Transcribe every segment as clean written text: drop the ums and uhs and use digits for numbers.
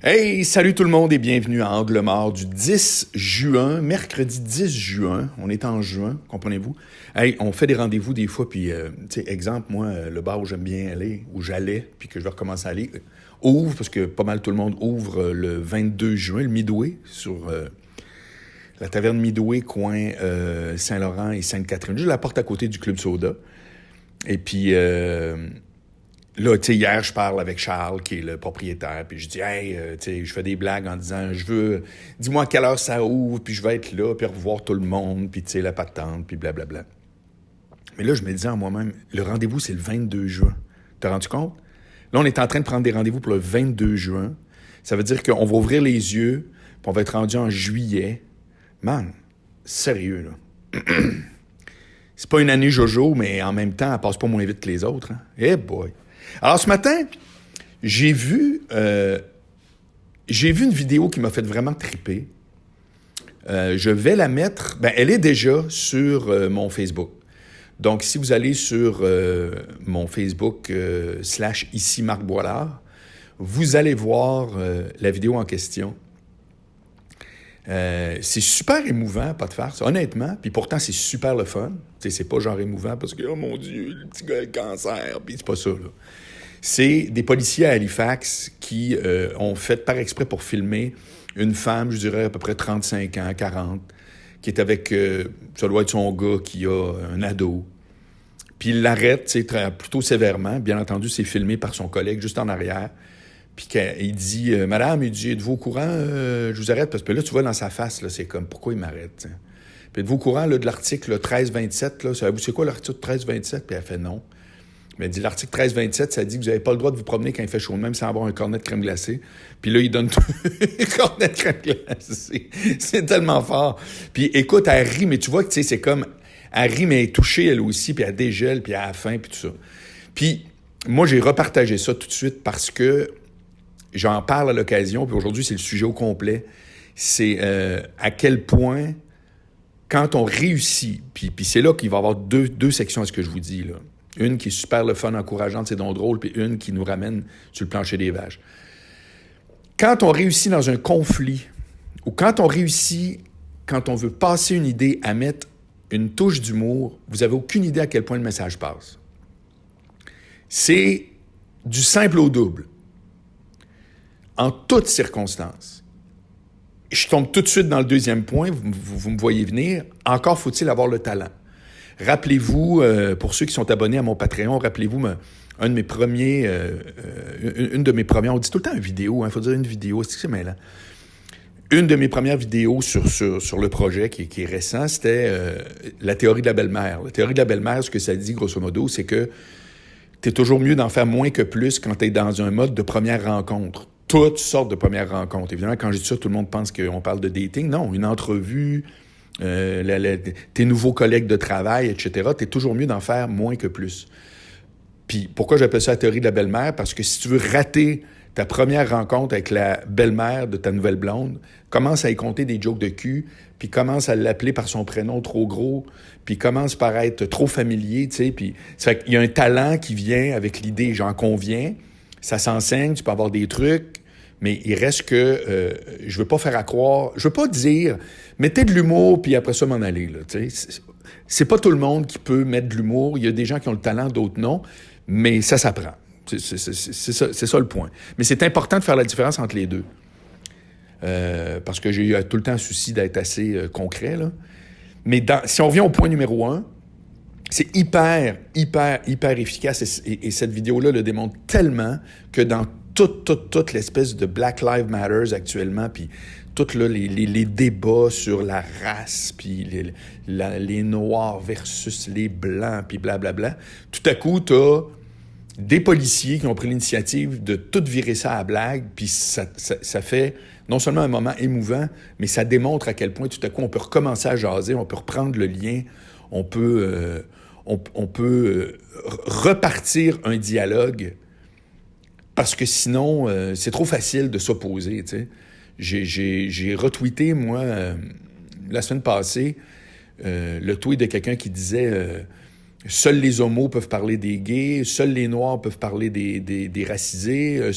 Hey, salut tout le monde et bienvenue à Angle mort du 10 juin, mercredi 10 juin. On est en juin, comprenez-vous? Hey, on fait des rendez-vous des fois, puis, tu sais, exemple, moi, le bar où j'aime bien aller, où j'allais, puis que je vais recommencer à aller, ouvre, parce que pas mal tout le monde ouvre le 22 juin, le Midway, sur la taverne Midway, coin Saint-Laurent et Sainte-Catherine, juste la porte à côté du Club Soda. Et puis, là, tu sais, hier, je parle avec Charles, qui est le propriétaire, puis je dis, hey, tu sais, je fais des blagues en disant, dis-moi à quelle heure ça ouvre, puis je vais être là, puis revoir tout le monde, puis tu sais, la patente, puis blablabla. Mais là, je me disais en moi-même, le rendez-vous, c'est le 22 juin. T'as rendu compte? Là, on est en train de prendre des rendez-vous pour le 22 juin. Ça veut dire qu'on va ouvrir les yeux, puis on va être rendu en juillet. Man, sérieux, là. C'est pas une année Jojo, mais en même temps, elle passe pas moins vite que les autres. Hein? Eh boy! Alors, ce matin, j'ai vu une vidéo qui m'a fait vraiment triper. Je vais la mettre... elle est déjà sur mon Facebook. Donc, si vous allez sur mon Facebook / ici Marc Boilard, vous allez voir la vidéo en question. C'est super émouvant, pas de farce, honnêtement. Puis pourtant, c'est super le fun. T'sais, c'est pas genre émouvant parce que, oh mon Dieu, le petit gars a le cancer. Puis c'est pas ça, là. C'est des policiers à Halifax qui ont fait par exprès pour filmer une femme, je dirais à peu près 35 ans, 40, qui est avec, ça doit être son gars qui a un ado. Puis il l'arrête, plutôt sévèrement. Bien entendu, c'est filmé par son collègue juste en arrière. Puis il dit, Madame, il dit, êtes-vous au courant, je vous arrête, parce que là, tu vois dans sa face, là, c'est comme, pourquoi il m'arrête, t'sais? Puis êtes-vous au courant là, de l'article 1327, là, savez-vous c'est quoi l'article 1327? Puis elle fait non. Mais elle dit, l'article 1327, ça dit que vous n'avez pas le droit de vous promener quand il fait chaud de même sans avoir un cornet de crème glacée. Puis là, il donne tout un cornet de crème glacée. C'est tellement fort. Puis écoute, elle rit, mais tu vois que, tu sais, c'est comme, elle rit, mais elle est touchée, elle aussi, puis elle dégèle, puis elle a faim, puis tout ça. Puis moi, j'ai repartagé ça tout de suite parce que j'en parle à l'occasion, puis aujourd'hui, c'est le sujet au complet. C'est à quel point, quand on réussit, puis c'est là qu'il va y avoir deux sections à ce que je vous dis, là. Une qui est super le fun, encourageante, c'est donc drôle, puis une qui nous ramène sur le plancher des vaches. Quand on réussit dans un conflit, ou quand on réussit, quand on veut passer une idée à mettre une touche d'humour, vous n'avez aucune idée à quel point le message passe. C'est du simple au double. En toutes circonstances. Je tombe tout de suite dans le deuxième point, vous me voyez venir. Encore faut-il avoir le talent. Rappelez-vous, pour ceux qui sont abonnés à mon Patreon, rappelez-vous une de mes premières, on dit tout le temps une vidéo, il faut dire une vidéo, c'est mêlant. Une de mes premières vidéos sur le projet qui est récent, c'était la théorie de la belle-mère. La théorie de la belle-mère, ce que ça dit grosso modo, c'est que t'es toujours mieux d'en faire moins que plus quand t'es dans un mode de première rencontre. Toutes sortes de premières rencontres. Évidemment, quand je dis ça, tout le monde pense qu'on parle de dating. Non, une entrevue, tes nouveaux collègues de travail, etc. T'es toujours mieux d'en faire moins que plus. Puis pourquoi j'appelle ça la théorie de la belle-mère? Parce que si tu veux rater ta première rencontre avec la belle-mère de ta nouvelle blonde, commence à y compter des jokes de cul, puis commence à l'appeler par son prénom trop gros, puis commence par être trop familier, tu sais, puis ça fait qu'il y a un talent qui vient avec l'idée, j'en conviens, ça s'enseigne, tu peux avoir des trucs, mais il reste que je veux pas faire à croire, je veux pas dire, mettez de l'humour, puis après ça, m'en aller, là, tu sais. C'est pas tout le monde qui peut mettre de l'humour, il y a des gens qui ont le talent, d'autres non, mais ça s'apprend. C'est ça le point. Mais c'est important de faire la différence entre les deux. Parce que j'ai eu tout le temps le souci d'être assez concret, là. Mais si on revient au point numéro 1, c'est hyper efficace. Et cette vidéo-là le démontre tellement que dans toute l'espèce de Black Lives Matter actuellement, puis tous les débats sur la race, puis les Noirs versus les Blancs, puis blablabla, tout à coup, t'as des policiers qui ont pris l'initiative de tout virer ça à blague, puis ça fait non seulement un moment émouvant, mais ça démontre à quel point tout à coup on peut recommencer à jaser, on peut reprendre le lien, on peut repartir un dialogue, parce que sinon, c'est trop facile de s'opposer, tu sais. J'ai retweeté, moi, la semaine passée, le tweet de quelqu'un qui disait seuls les homos peuvent parler des gays, seuls les noirs peuvent parler des racisés.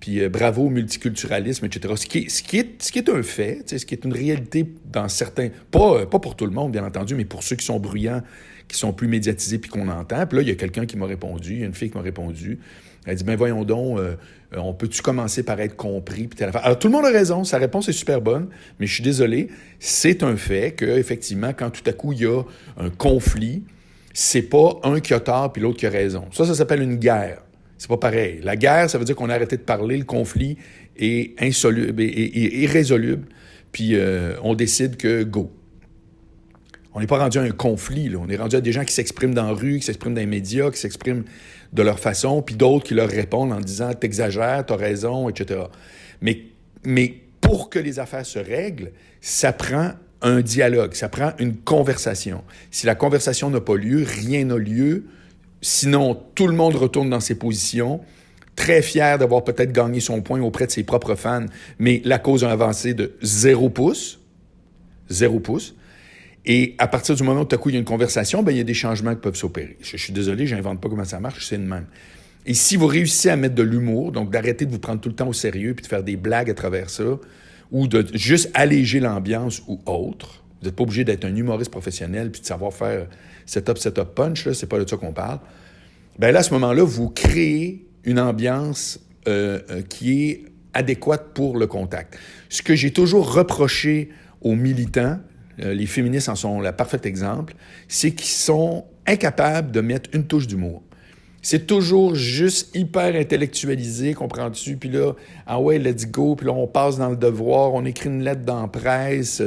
puis bravo au multiculturalisme, etc. Ce qui est un fait, ce qui est une réalité dans certains... Pas pour tout le monde, bien entendu, mais pour ceux qui sont bruyants, qui sont plus médiatisés, puis qu'on entend. Puis là, il y a quelqu'un qui m'a répondu, il y a une fille qui m'a répondu. Elle dit, ben voyons donc, on peut-tu commencer par être compris? Puis telle affaire. Alors, tout le monde a raison, sa réponse est super bonne, mais je suis désolé, c'est un fait qu'effectivement, quand tout à coup, il y a un conflit, c'est pas un qui a tort puis l'autre qui a raison. Ça s'appelle une guerre. C'est pas pareil. La guerre, ça veut dire qu'on a arrêté de parler, le conflit est insoluble et irrésoluble, puis on décide que go. On n'est pas rendu à un conflit, là. On est rendu à des gens qui s'expriment dans la rue, qui s'expriment dans les médias, qui s'expriment de leur façon, puis d'autres qui leur répondent en disant « t'exagères, t'as raison », etc. Mais pour que les affaires se règlent, ça prend un dialogue, ça prend une conversation. Si la conversation n'a pas lieu, rien n'a lieu. Sinon, tout le monde retourne dans ses positions, très fier d'avoir peut-être gagné son point auprès de ses propres fans, mais la cause a avancé de 0 pouce. 0 pouce. Et à partir du moment où tout à coup il y a une conversation, ben il y a des changements qui peuvent s'opérer. Je suis désolé, je n'invente pas comment ça marche, c'est de même. Et si vous réussissez à mettre de l'humour, donc d'arrêter de vous prendre tout le temps au sérieux puis de faire des blagues à travers ça, ou de juste alléger l'ambiance ou autre, vous n'êtes pas obligé d'être un humoriste professionnel puis de savoir faire setup, punch, là, c'est pas de ça qu'on parle. Ben là, à ce moment-là, vous créez une ambiance qui est adéquate pour le contact. Ce que j'ai toujours reproché aux militants, les féministes en sont le parfait exemple, c'est qu'ils sont incapables de mettre une touche d'humour. C'est toujours juste hyper intellectualisé, comprends-tu? Puis là, ah ouais, let's go, puis là, on passe dans le devoir, on écrit une lettre dans la presse,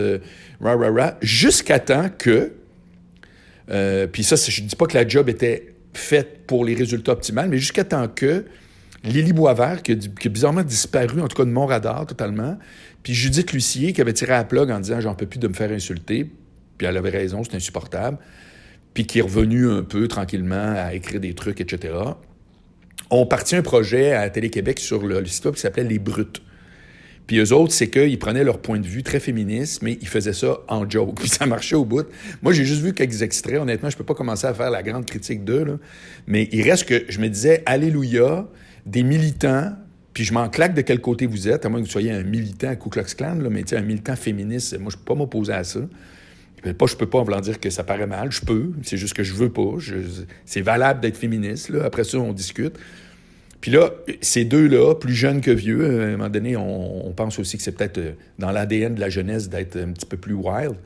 jusqu'à temps que, puis ça, je dis pas que la job était faite pour les résultats optimaux, mais jusqu'à temps que Lily Boisvert, qui a bizarrement disparu, en tout cas de mon radar totalement, puis Judith Lucier, qui avait tiré à la plug en disant « j'en peux plus de me faire insulter », puis elle avait raison, c'est insupportable, puis qui est revenu un peu tranquillement à écrire des trucs, etc., ont parti un projet à Télé-Québec sur le site web qui s'appelait « Les Brutes ». Puis eux autres, c'est qu'ils prenaient leur point de vue très féministe, mais ils faisaient ça en joke. Puis ça marchait au bout. Moi, j'ai juste vu quelques extraits. Honnêtement, je peux pas commencer à faire la grande critique d'eux, là. Mais il reste que je me disais, alléluia, des militants, puis je m'en claque de quel côté vous êtes, à moins que vous soyez un militant à Ku Klux Klan, là, mais un militant féministe, moi, je peux pas m'opposer à ça. Je peux pas en voulant dire que ça paraît mal. Je peux, c'est juste que je veux pas. C'est valable d'être féministe, là. Après ça, on discute. Puis là, ces deux-là, plus jeunes que vieux, à un moment donné, on pense aussi que c'est peut-être dans l'ADN de la jeunesse d'être un petit peu plus wild,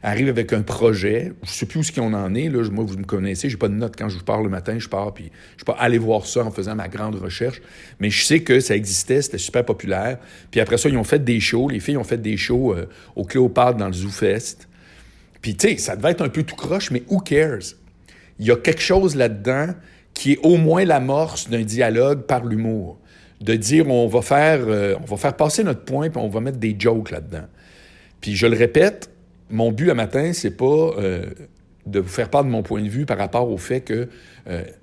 arrivent avec un projet. Je sais plus où ce qu'on en est. Là. Moi, vous me connaissez, j'ai pas de notes. Quand je vous parle le matin, je pars, puis je suis pas allé voir ça en faisant ma grande recherche. Mais je sais que ça existait, c'était super populaire. Puis après ça, ils ont fait des shows. Les filles ont fait des shows au Cléopâtre dans le ZooFest. Puis tu sais, ça devait être un peu tout croche, mais who cares? Il y a quelque chose là-dedans qui est au moins l'amorce d'un dialogue par l'humour. De dire, on va faire passer notre point, puis on va mettre des jokes là-dedans. Puis je le répète, mon but le matin, c'est pas de vous faire part de mon point de vue par rapport au fait que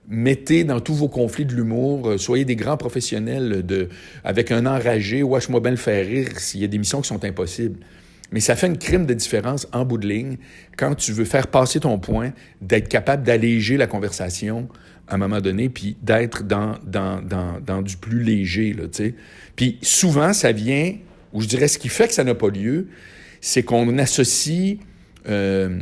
mettez dans tous vos conflits de l'humour, soyez des grands professionnels avec un enragé, wesh-moi bien le faire rire s'il y a des missions qui sont impossibles. Mais ça fait une crime de différence en bout de ligne quand tu veux faire passer ton point, d'être capable d'alléger la conversation à un moment donné, puis d'être dans du plus léger, là, tu sais. Puis souvent, ça vient, ou je dirais ce qui fait que ça n'a pas lieu, c'est qu'on associe un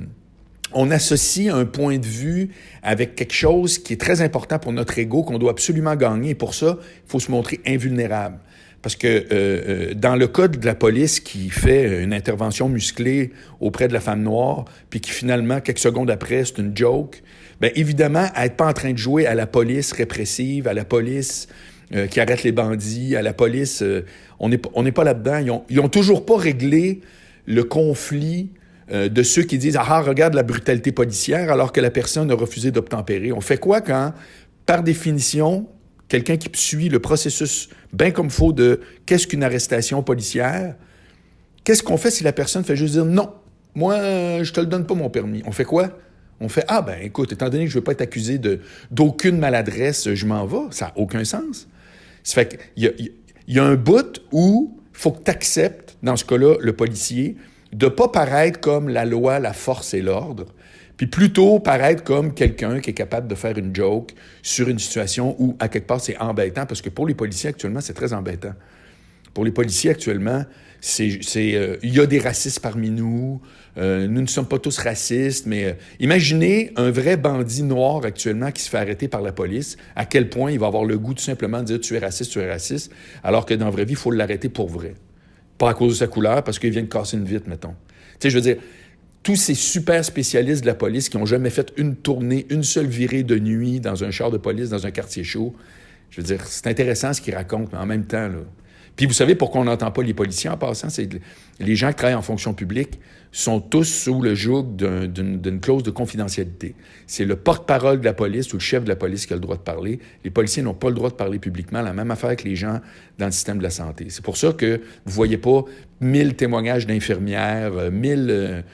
point de vue avec quelque chose qui est très important pour notre ego, qu'on doit absolument gagner. Et pour ça, il faut se montrer invulnérable. Parce que dans le cas de la police qui fait une intervention musclée auprès de la femme noire, puis qui finalement, quelques secondes après, c'est une joke, bien évidemment, à être pas en train de jouer à la police répressive, à la police qui arrête les bandits, à la police... on n'est pas là-dedans. Ils ont toujours pas réglé le conflit de ceux qui disent « Ah, regarde la brutalité policière » alors que la personne a refusé d'obtempérer. On fait quoi quand, par définition... Quelqu'un qui suit le processus bien comme il faut de qu'est-ce qu'une arrestation policière, qu'est-ce qu'on fait si la personne fait juste dire « Non, moi, je te le donne pas mon permis ». On fait quoi? On fait « Ah ben écoute, étant donné que je veux pas être accusé d'aucune maladresse, je m'en vais ». Ça n'a aucun sens. Ça fait qu'il y a un bout où il faut que tu acceptes, dans ce cas-là, le policier, de pas paraître comme la loi, la force et l'ordre, Puis plutôt paraître comme quelqu'un qui est capable de faire une joke sur une situation où, à quelque part, c'est embêtant, parce que pour les policiers, actuellement, c'est très embêtant. Pour les policiers, actuellement, il y a des racistes parmi nous, nous ne sommes pas tous racistes, mais imaginez un vrai bandit noir actuellement qui se fait arrêter par la police, à quel point il va avoir le goût tout simplement de dire « tu es raciste », alors que dans la vraie vie, il faut l'arrêter pour vrai. Pas à cause de sa couleur, parce qu'il vient de casser une vitre, mettons. Tu sais, je veux dire, tous ces super spécialistes de la police qui n'ont jamais fait une tournée, une seule virée de nuit dans un char de police, dans un quartier chaud, je veux dire, c'est intéressant ce qu'ils racontent, mais en même temps, là... Puis vous savez pourquoi on n'entend pas les policiers en passant? C'est que les gens qui travaillent en fonction publique sont tous sous le joug d'une clause de confidentialité. C'est le porte-parole de la police ou le chef de la police qui a le droit de parler. Les policiers n'ont pas le droit de parler publiquement, la même affaire que les gens dans le système de la santé. C'est pour ça que vous voyez pas 1000 témoignages d'infirmières, 1000...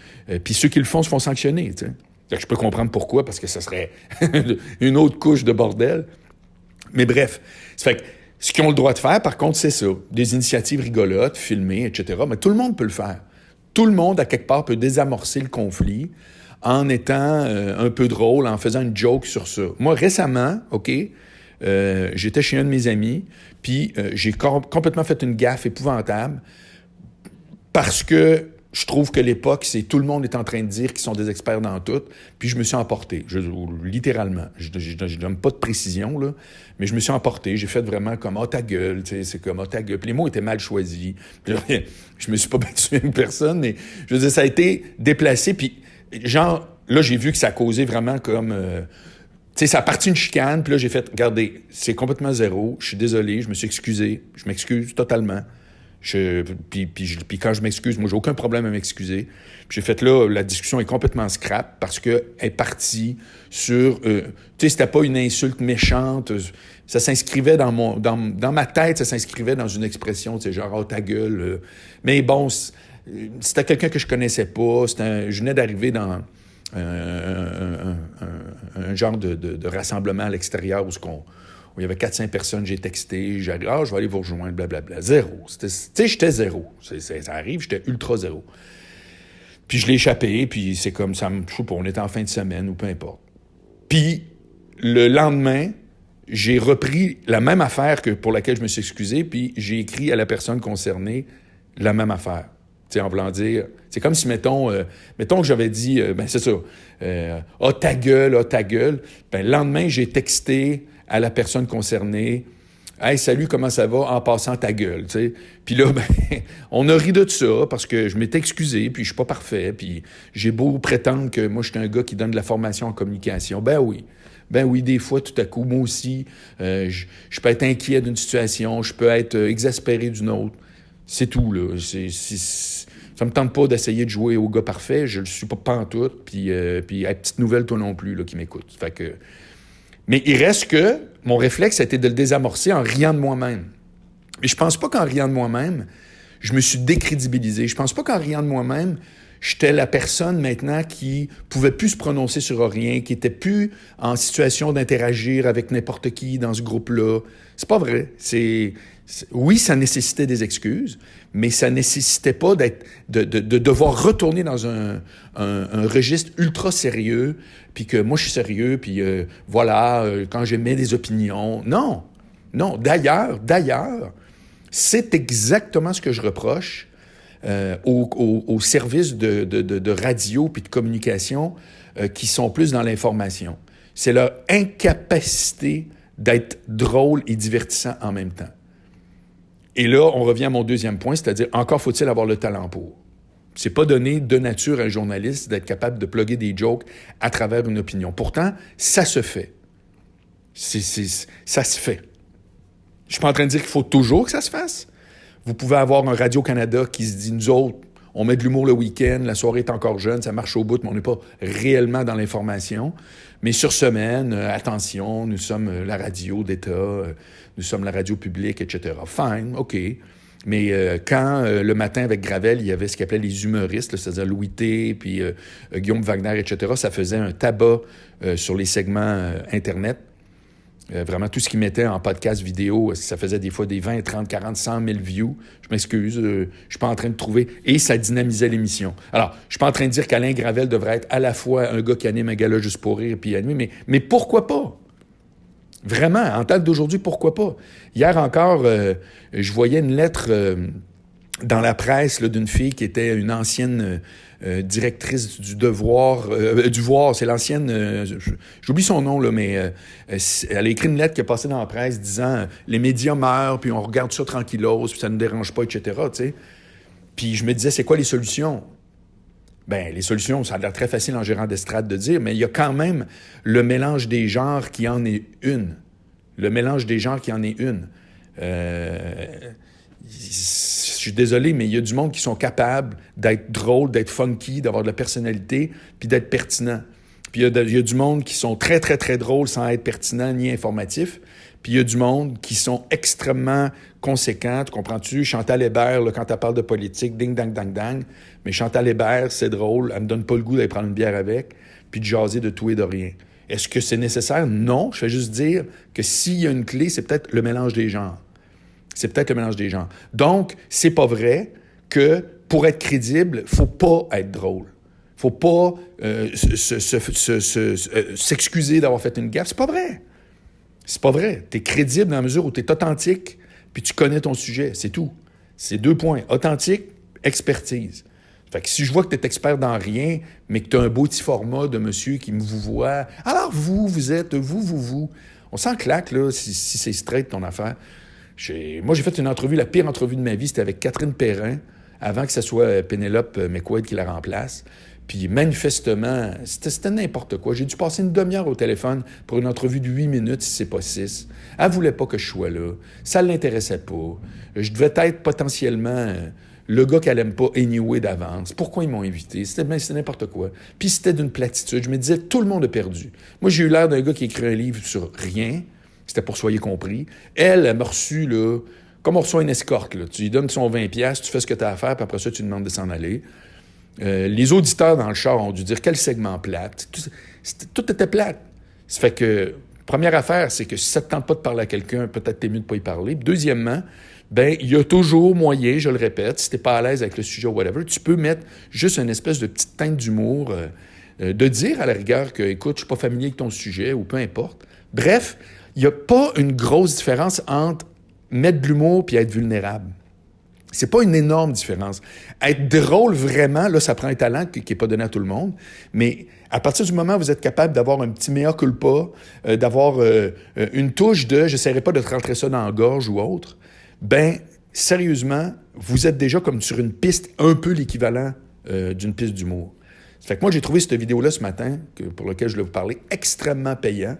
puis ceux qui le font se font sanctionner, tu sais. Je peux comprendre pourquoi, parce que ça serait une autre couche de bordel. Mais bref, ça fait que ce qu'ils ont le droit de faire, par contre, c'est ça. Des initiatives rigolotes, filmées, etc. Mais tout le monde peut le faire. Tout le monde, à quelque part, peut désamorcer le conflit en étant un peu drôle, en faisant une joke sur ça. Moi, récemment, OK, j'étais chez un de mes amis, puis j'ai complètement fait une gaffe épouvantable parce que je trouve que l'époque, c'est tout le monde est en train de dire qu'ils sont des experts dans tout, puis je me suis emporté, littéralement. Je donne pas de précision, là, mais je me suis emporté. J'ai fait vraiment comme « oh, ta gueule », tu sais, c'est comme « oh, ta gueule ». Puis les mots étaient mal choisis. Puis, je me suis pas battu avec une personne, mais je veux dire, ça a été déplacé, puis genre, là, j'ai vu que ça a causé vraiment comme... tu sais, ça a parti une chicane, puis là, j'ai fait « regardez, c'est complètement zéro, je suis désolé, je me suis excusé, je m'excuse totalement ». Puis quand je m'excuse, moi, j'ai aucun problème à m'excuser. Puis j'ai fait là, la discussion est complètement scrap parce qu'elle est partie sur... tu sais, c'était pas une insulte méchante. Ça s'inscrivait dans ma tête, ça s'inscrivait dans une expression, tu sais, genre « oh, ta gueule ». Mais bon, c'était quelqu'un que je connaissais pas. Je venais d'arriver dans un genre de rassemblement à l'extérieur où il y avait 400 personnes, j'ai texté, j'ai dit « ah, je vais aller vous rejoindre, blablabla ». Zéro. Tu sais, j'étais zéro. Ça arrive, j'étais ultra zéro. Puis je l'ai échappé, puis c'est comme ça, je sais pas, on était en fin de semaine ou peu importe. Puis le lendemain, j'ai repris la même affaire que pour laquelle je me suis excusé, puis j'ai écrit à la personne concernée la même affaire. Tu sais, en voulant dire... C'est comme si, mettons que j'avais dit, ben c'est ça, « ah, ta gueule, ah, ta gueule ». Ben le lendemain, j'ai texté à la personne concernée, « Hey, salut, comment ça va? En passant ta gueule, tu sais. » Puis là, ben, on a ri de ça parce que je m'étais excusé, puis je suis pas parfait, puis j'ai beau prétendre que moi, je suis un gars qui donne de la formation en communication. Ben oui, des fois, tout à coup, moi aussi, je peux être inquiet d'une situation, je peux être exaspéré d'une autre. C'est tout, là. Ça me tente pas d'essayer de jouer au gars parfait, je le suis pas pantoute, puis petite nouvelle, toi non plus, là, qui m'écoute. Fait que... Mais il reste que mon réflexe a été de le désamorcer en riant de moi-même. Mais je pense pas qu'en riant de moi-même, je me suis décrédibilisé. Je pense pas qu'en riant de moi-même, j'étais la personne maintenant qui pouvait plus se prononcer sur rien, qui était plus en situation d'interagir avec n'importe qui dans ce groupe-là. C'est pas vrai. Oui, ça nécessitait des excuses, mais ça nécessitait pas de devoir retourner dans un registre ultra sérieux, puis que moi je suis sérieux, puis quand j'émets des opinions. Non. D'ailleurs, c'est exactement ce que je reproche aux services de radio puis de communication qui sont plus dans l'information. C'est leur incapacité d'être drôle et divertissant en même temps. Et là, on revient à mon deuxième point, c'est-à-dire, encore faut-il avoir le talent pour. C'est pas donné de nature à un journaliste d'être capable de plugger des jokes à travers une opinion. Pourtant, ça se fait. Ça se fait. Je suis pas en train de dire qu'il faut toujours que ça se fasse. Vous pouvez avoir un Radio-Canada qui se dit, nous autres, on met de l'humour le week-end, la soirée est encore jeune, ça marche au bout, mais on n'est pas réellement dans l'information. Mais sur semaine, attention, nous sommes la radio d'État, nous sommes la radio publique, etc. Fine, OK. Mais quand le matin avec Gravel, il y avait ce qu'il appelait les humoristes, là, c'est-à-dire Louis T, puis Guillaume Wagner, etc., ça faisait un tabac sur les segments Internet. Vraiment, tout ce qu'ils mettaient en podcast vidéo, ça faisait des fois des 20, 30, 40, 100 000 views. Je m'excuse, je suis pas en train de trouver. Et ça dynamisait l'émission. Alors, je suis pas en train de dire qu'Alain Gravel devrait être à la fois un gars qui anime un gala juste pour rire puis animer, mais pourquoi pas? Vraiment, en date d'aujourd'hui, pourquoi pas? Hier encore, je voyais une lettre dans la presse là, d'une fille qui était une ancienne directrice du Devoir, du Voir, c'est l'ancienne, j'oublie son nom, là, mais elle a écrit une lettre qui est passée dans la presse disant les médias meurent, puis on regarde ça tranquillos, puis ça ne nous dérange pas, etc. T'sais. Puis je me disais, c'est quoi les solutions? Ben, les solutions, ça a l'air très facile en gérant d'estrade de dire, mais il y a quand même le mélange des genres qui en est une. Le mélange des genres qui en est une. Je suis désolé, mais il y a du monde qui sont capables d'être drôle, d'être funky, d'avoir de la personnalité, puis d'être pertinent. Puis il y a du monde qui sont très, très, très drôles sans être pertinent ni informatif. Puis il y a du monde qui sont extrêmement conséquents. Tu comprends-tu? Chantal Hébert, là, quand elle parle de politique, ding, dang, dang, dang. Mais Chantal Hébert, c'est drôle. Elle me donne pas le goût d'aller prendre une bière avec, puis de jaser de tout et de rien. Est-ce que c'est nécessaire? Non. Je fais juste dire que s'il y a une clé, c'est peut-être le mélange des genres. C'est peut-être le mélange des genres. Donc, c'est pas vrai que pour être crédible, faut pas être drôle. Faut pas s'excuser d'avoir fait une gaffe. C'est pas vrai. C'est pas vrai. T'es crédible dans la mesure où t'es authentique puis tu connais ton sujet. C'est tout. C'est 2 points. Authentique, expertise. Fait que si je vois que t'es expert dans rien, mais que t'as un beau petit format de monsieur qui me vous voit, alors vous êtes, vous. On s'en claque, là, si c'est straight ton affaire. Moi, j'ai fait une entrevue, la pire entrevue de ma vie, c'était avec Catherine Perrin, avant que ce soit Pénélope McQuaid qui la remplace. Puis manifestement, c'était n'importe quoi. J'ai dû passer une demi-heure au téléphone pour une entrevue de 8 minutes, si c'est pas 6. Elle voulait pas que je sois là. Ça l'intéressait pas. Je devais être potentiellement le gars qu'elle aime pas anyway d'avance. Pourquoi ils m'ont invité? C'était n'importe quoi. Puis c'était d'une platitude. Je me disais, tout le monde a perdu. Moi, j'ai eu l'air d'un gars qui écrit un livre sur rien. C'était pour soyez compris. Elle m'a reçu, là, comme on reçoit une escorte. Là. Tu lui donnes son 20$, tu fais ce que tu as à faire, puis après ça, tu lui demandes de s'en aller. Les auditeurs dans le char ont dû dire quel segment plate. Tout était plate. Ça fait que, première affaire, c'est que si ça ne te tente pas de parler à quelqu'un, peut-être t'es mieux de ne pas y parler. Puis deuxièmement, ben il y a toujours moyen, je le répète, si t'es pas à l'aise avec le sujet ou whatever, tu peux mettre juste une espèce de petite teinte d'humour, de dire à la rigueur que, écoute, je suis pas familier avec ton sujet ou peu importe. Bref, il n'y a pas une grosse différence entre mettre de l'humour puis être vulnérable. C'est pas une énorme différence. Être drôle vraiment, là, ça prend un talent qui n'est pas donné à tout le monde, mais à partir du moment où vous êtes capable d'avoir un petit mea culpa, d'avoir une touche de « j'essaierai pas de te rentrer ça dans la gorge » ou autre, ben sérieusement, vous êtes déjà comme sur une piste un peu l'équivalent d'une piste d'humour. Ça fait que moi, j'ai trouvé cette vidéo-là ce matin, pour laquelle je voulais vous parler, extrêmement payant.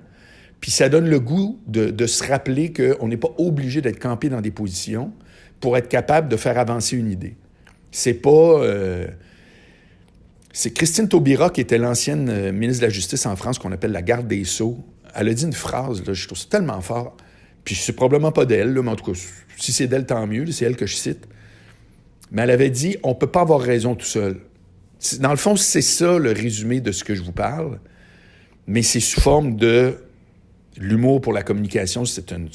Puis ça donne le goût de se rappeler qu'on n'est pas obligé d'être campé dans des positions pour être capable de faire avancer une idée. C'est pas... c'est Christine Taubira, qui était l'ancienne ministre de la Justice en France, qu'on appelle la garde des Sceaux. Elle a dit une phrase, là, je trouve ça tellement fort. Puis c'est probablement pas d'elle, là, mais en tout cas, si c'est d'elle, tant mieux, là, c'est elle que je cite. Mais elle avait dit « on peut pas avoir raison tout seul ». Dans le fond, c'est ça le résumé de ce que je vous parle, mais c'est sous forme de... L'humour pour la communication, c'est une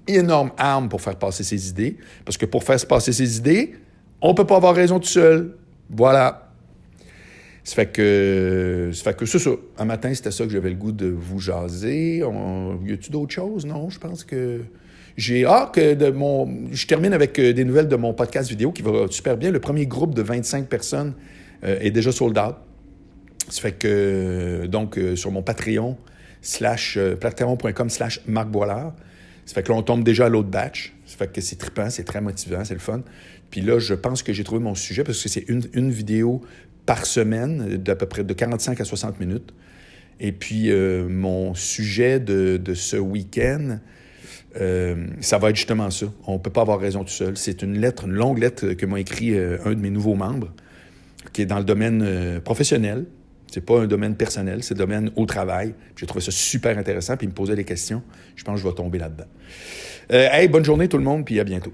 énorme arme pour faire passer ses idées. Parce que pour faire passer ses idées, on ne peut pas avoir raison tout seul. Voilà. Ça fait que c'est ça. Un matin, c'était ça que j'avais le goût de vous jaser. Y a-tu d'autres choses? Non, je pense que... Je termine avec des nouvelles de mon podcast vidéo qui va super bien. Le premier groupe de 25 personnes est déjà sold out. Ça fait que, donc, sur mon Patreon, patreon.com/Marc Boilard. Ça fait que là, on tombe déjà à l'autre batch. Ça fait que c'est trippant, c'est très motivant, c'est le fun. Puis là, je pense que j'ai trouvé mon sujet parce que c'est une vidéo par semaine d'à peu près de 45 à 60 minutes. Et puis, mon sujet de ce week-end, ça va être justement ça. On ne peut pas avoir raison tout seul. C'est une longue lettre que m'a écrit un de mes nouveaux membres qui est dans le domaine professionnel. C'est pas un domaine personnel, c'est le domaine au travail. J'ai trouvé ça super intéressant, puis il me posait des questions. Je pense que je vais tomber là-dedans. Hey, bonne journée tout le monde, puis à bientôt.